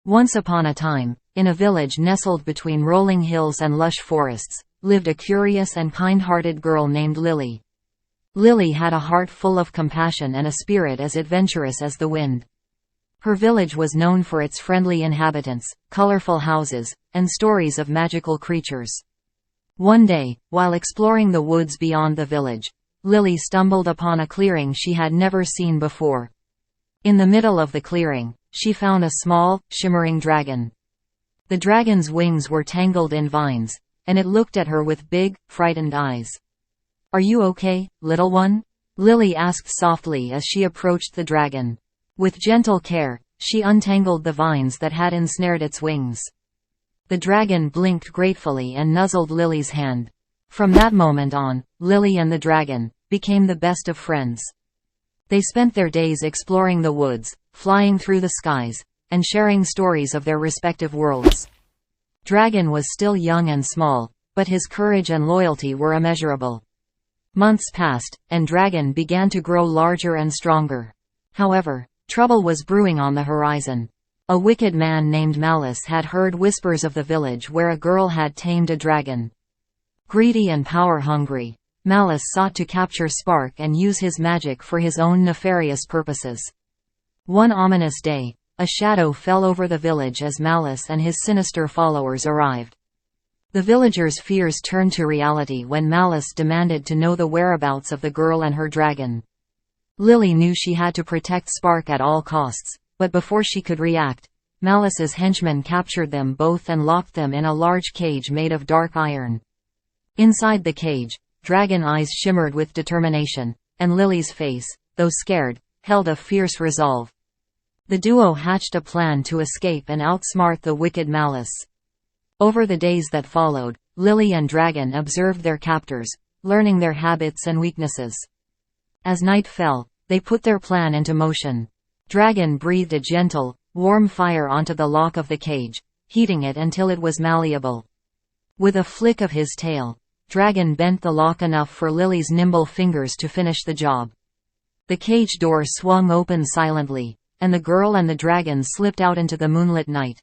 Once upon a time, in a village nestled between rolling hills and lush forests, lived a curious and kind-hearted girl named Lily. Lily had a heart full of compassion and a spirit as adventurous as the wind. Her village was known for its friendly inhabitants, colorful houses, and stories of magical creatures. One day, while exploring the woods beyond the village, Lily stumbled upon a clearing she had never seen before. In the middle of the clearing, she found a small, shimmering dragon. The dragon's wings were tangled in vines, and it looked at her with big, frightened eyes. "Are you okay, little one?" Lily asked softly as she approached the dragon. With gentle care, she untangled the vines that had ensnared its wings. The dragon blinked gratefully and nuzzled Lily's hand. From that moment on, Lily and the dragon became the best of friends. They spent their days exploring the woods, flying through the skies, and sharing stories of their respective worlds. Dragon was still young and small, but his courage and loyalty were immeasurable. Months passed, and Dragon began to grow larger and stronger. However, trouble was brewing on the horizon. A wicked man named Malice had heard whispers of the village where a girl had tamed a dragon. Greedy and power-hungry, Malice sought to capture Spark and use his magic for his own nefarious purposes. One ominous day, a shadow fell over the village as Malice and his sinister followers arrived. The villagers' fears turned to reality when Malice demanded to know the whereabouts of the girl and her dragon. Lily knew she had to protect Spark at all costs, but before she could react, Malice's henchmen captured them both and locked them in a large cage made of dark iron. Inside the cage, dragon eyes shimmered with determination, and Lily's face, though scared, held a fierce resolve. The duo hatched a plan to escape and outsmart the wicked Malice. Over the days that followed, Lily and Dragon observed their captors, learning their habits and weaknesses. As night fell, they put their plan into motion. Dragon breathed a gentle, warm fire onto the lock of the cage, heating it until it was malleable. With a flick of his tail, Dragon bent the lock enough for Lily's nimble fingers to finish the job. The cage door swung open silently, and the girl and the dragon slipped out into the moonlit night.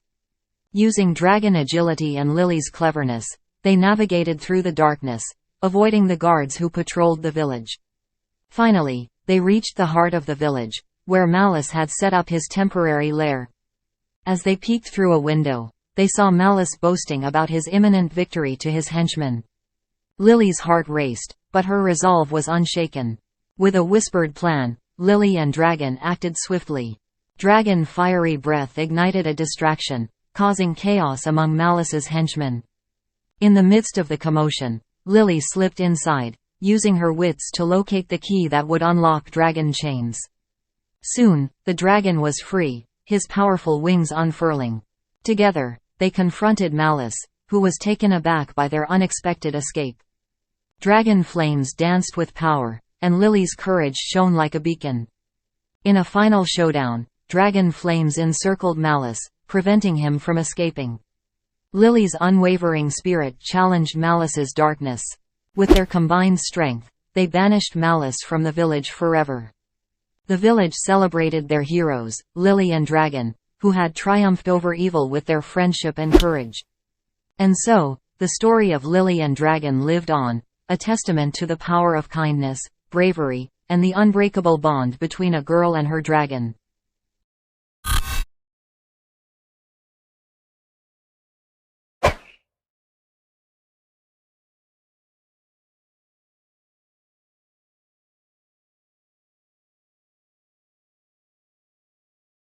Using dragon agility and Lily's cleverness, they navigated through the darkness, avoiding the guards who patrolled the village. Finally, they reached the heart of the village, where Malice had set up his temporary lair. As they peeked through a window, they saw Malice boasting about his imminent victory to his henchmen. Lily's heart raced, but her resolve was unshaken. With a whispered plan, Lily and Dragon acted swiftly. Dragon fiery breath ignited a distraction, causing chaos among Malice's henchmen. In the midst of the commotion, Lily slipped inside, using her wits to locate the key that would unlock dragon chains. Soon, the dragon was free, his powerful wings unfurling. Together, they confronted Malice, who was taken aback by their unexpected escape. Dragon flames danced with power, and Lily's courage shone like a beacon. In a final showdown, dragon flames encircled Malice, preventing him from escaping. Lily's unwavering spirit challenged Malice's darkness. With their combined strength, they banished Malice from the village forever. The village celebrated their heroes, Lily and Dragon, who had triumphed over evil with their friendship and courage. And so, the story of Lily and Dragon lived on, a testament to the power of kindness, bravery, and the unbreakable bond between a girl and her dragon.